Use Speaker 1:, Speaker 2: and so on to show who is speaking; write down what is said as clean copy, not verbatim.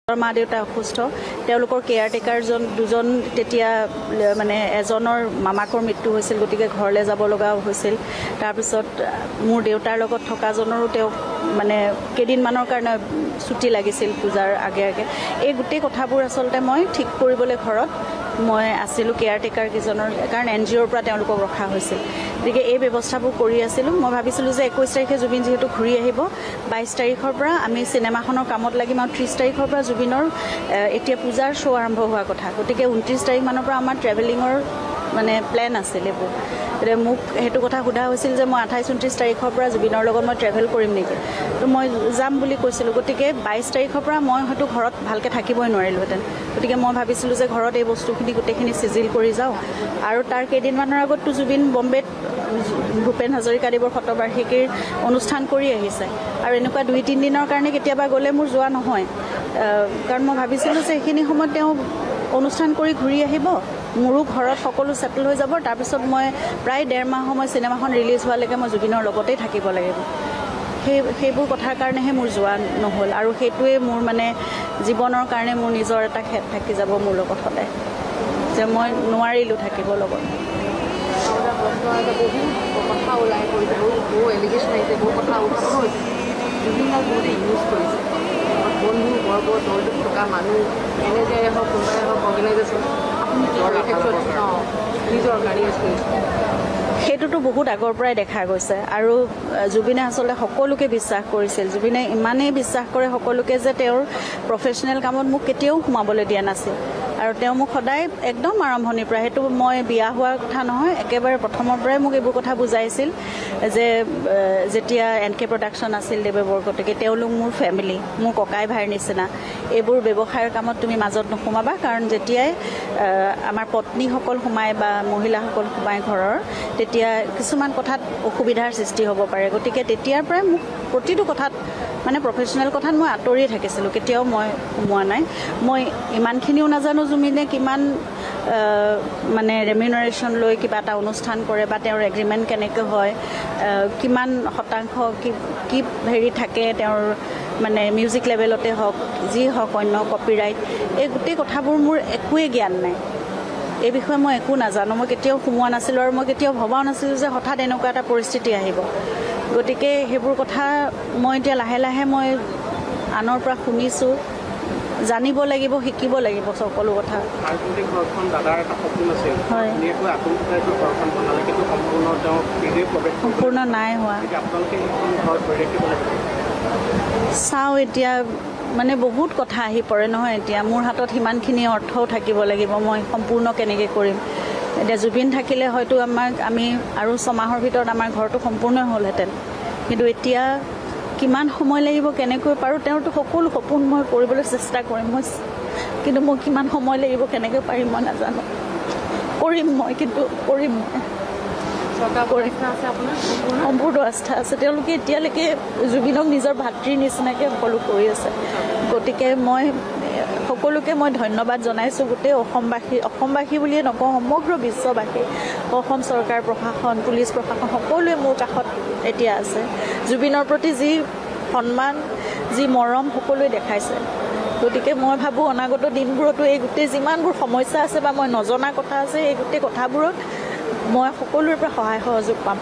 Speaker 1: মা দেউতা অসুস্থ তেওঁলোকৰ কেয়াৰটেকাৰজন দুজন তেতিয়া মানে এজনৰ মামাকৰ মৃত্যু হৈছিল গতিকে ঘৰলৈ যাব লগা হৈছিল তাৰপিছত মোৰ দেউতাৰ লগত থকাজনৰো তেওঁ মানে কেইদিনমানৰ কাৰণে ছুটি লাগিছিল পূজাৰ আগে আগে এই গোটেই কথাবোৰ আচলতে মই ঠিক কৰিবলৈ ঘৰত মই আছিলোঁ কেয়াৰটেকাৰ কিজনৰ কাৰণ এনজিঅ'ৰ পৰা তেওঁলোকক ৰখা হৈছিল গতিকে এই ব্যৱস্থাবোৰ কৰি আছিলোঁ মই ভাবিছিলোঁ যে 21 তাৰিখে জুবিন যেহেতু ঘূৰি আহিব 22 তাৰিখৰ পৰা আমি চিনেমাখনৰ কামত লাগিম আৰু 30 তাৰিখৰ পৰা জুবিনৰ এতিয়া পূজাৰ শ্ব' আৰম্ভ হোৱা কথা গতিকে 29 তাৰিখমানৰ পৰা আমাৰ ট্ৰেভেলিঙৰ মানে প্লেন আছিল এইবোৰ এতিয়া মোক সেইটো কথা সোধা হৈছিল যে মই 28-29 তাৰিখৰ পৰা জুবিনৰ লগত মই ট্ৰেভেল কৰিম নেকি তো মই যাম বুলি কৈছিলোঁ গতিকে 22 তাৰিখৰ পৰা মই হয়তো ঘৰত ভালকৈ থাকিবই নোৱাৰিলোহেঁতেন গতিকে মই ভাবিছিলোঁ যে ঘৰত এই বস্তুখিনি গোটেইখিনি চিজিল কৰি যাওঁ আৰু তাৰ কেইদিনমানৰ আগততো জুবিন বম্বেত ভূপেন হাজৰিকাদেৱৰ শতবাৰ্ষিকীৰ অনুষ্ঠান কৰি আহিছে আৰু এনেকুৱা 2-3 দিনৰ কাৰণে কেতিয়াবা গ'লে মোৰ যোৱা নহয় কাৰণ মই ভাবিছিলোঁ যে এইখিনি সময়ত তেওঁ অনুষ্ঠান কৰি ঘূৰি আহিব মোৰো ঘৰত সকলো সেটেল হৈ যাব তাৰপিছত মই প্ৰায় 1.5 মাহ সময় চিনেমাখন ৰিলিজ হোৱালৈকে মই জুবিনৰ লগতেই থাকিব লাগিব সেইবোৰ কথাৰ কাৰণেহে মোৰ যোৱা নহ'ল আৰু সেইটোৱে মোৰ মানে জীৱনৰ কাৰণে মোৰ নিজৰ এটা খেদ থাকি যাব মোৰ লগত সদায় যে মই নোৱাৰিলোঁ থাকিব লগত
Speaker 2: কথা ওলাই পৰিছে বহু এলিগেশ্যন আহিছে বহু কথা উঠাব হৈছে জুবিনক বহুতে ইউজ কৰিছে বন্ধু বৰ্গ দলটোত থকা মানুহ মেনেজাৰে হওক কোনোবাই হওক অৰ্গেনাইজেশ্যন আপুনি নিজৰ গাড়ী ইউজ কৰিছে
Speaker 1: সেইটোতো বহুত আগৰ পৰাই দেখা গৈছে আৰু জুবিনে আচলতে সকলোকে বিশ্বাস কৰিছিল জুবিনে ইমানেই বিশ্বাস কৰে সকলোকে যে তেওঁৰ প্ৰফেশ্যনেল কামত মোক কেতিয়াও সোমাবলৈ দিয়া নাছিল আৰু তেওঁ মোক সদায় একদম আৰম্ভণিৰ পৰা সেইটো মই বিয়া হোৱাৰ কথা নহয় একেবাৰে প্ৰথমৰ পৰাই মোক এইবোৰ কথা বুজাইছিল যে যেতিয়া NK প্ৰডাকশ্যন আছিল দেৱে বৰকটকী তেওঁলোক মোৰ ফেমিলি মোৰ ককাই ভাইৰ নিচিনা এইবোৰ ব্যৱসায়ৰ কামত তুমি মাজত নোসোমাবা কাৰণ যেতিয়াই আমাৰ পত্নীসকল সোমায় বা মহিলাসকল সোমায় ঘৰৰ তেতিয়া কিছুমান কথাত অসুবিধাৰ সৃষ্টি হ'ব পাৰে গতিকে তেতিয়াৰ পৰাই মোক প্ৰতিটো কথাত মানে প্ৰফেশ্যনেল কথাত মই আঁতৰিয়ে থাকিছিলোঁ কেতিয়াও মই সোমোৱা নাই মই ইমানখিনিও নাজানো জুবিনে কিমান মানে ৰেমিউনাৰেশ্যন লৈ কিবা এটা অনুষ্ঠান কৰে বা তেওঁৰ এগ্ৰিমেণ্ট কেনেকৈ হয় কিমান শতাংশ কি হেৰি থাকে তেওঁৰ মানে মিউজিক লেভেলতে হওক যি হওক অন্য কপিৰাইট এই গোটেই কথাবোৰ মোৰ একোৱেই জ্ঞান নাই এই বিষয়ে মই একো নাজানো মই কেতিয়াও সোমোৱা নাছিলোঁ আৰু মই কেতিয়াও ভবাও নাছিলোঁ যে হঠাৎ এনেকুৱা এটা পৰিস্থিতি আহিব গতিকে সেইবোৰ কথা মই এতিয়া লাহে লাহে মই আনৰ পৰা শুনিছোঁ জানিব লাগিব শিকিব লাগিব সকলো কথা সম্পূৰ্ণ নাই হোৱা চাওঁ এতিয়া মানে বহুত কথা আহি পৰে নহয় এতিয়া মোৰ হাতত সিমানখিনি অৰ্থও থাকিব লাগিব মই সম্পূৰ্ণ কেনেকৈ কৰিম এতিয়া জুবিন থাকিলে হয়তো আমি আৰু 6 মাহৰ ভিতৰত আমাৰ ঘৰটো সম্পূৰ্ণ হ'লহেঁতেন কিন্তু এতিয়া কিমান সময় লাগিব কেনেকৈ পাৰোঁ তেওঁতো সকলো সপোন মই কৰিবলৈ চেষ্টা কৰিম কিন্তু মই কিমান সময় লাগিব কেনেকৈ পাৰিম মই নাজানো কৰিম মই কিন্তু কৰিম সম্পূৰ্ণ আস্থা আছে তেওঁলোকে এতিয়ালৈকে জুবিনক নিজৰ ভাতৃৰ নিচিনাকৈ সকলো কৰি আছে গতিকে মই সকলোকে মই ধন্যবাদ জনাইছোঁ গোটেই অসমবাসী বুলিয়ে নকওঁ সমগ্ৰ বিশ্ববাসী অসম চৰকাৰ প্ৰশাসন পুলিচ প্ৰশাসন সকলোৱে মোৰ কাষত এতিয়া আছে জুবিনৰ প্ৰতি যি সন্মান যি মৰম সকলোৱে দেখাইছে গতিকে মই ভাবোঁ অনাগত দিনবোৰতো এই গোটেই যিমানবোৰ সমস্যা আছে বা মই নজনা কথা আছে এই গোটেই কথাবোৰত মই সকলোৰে পৰা সহায় সহযোগ পাম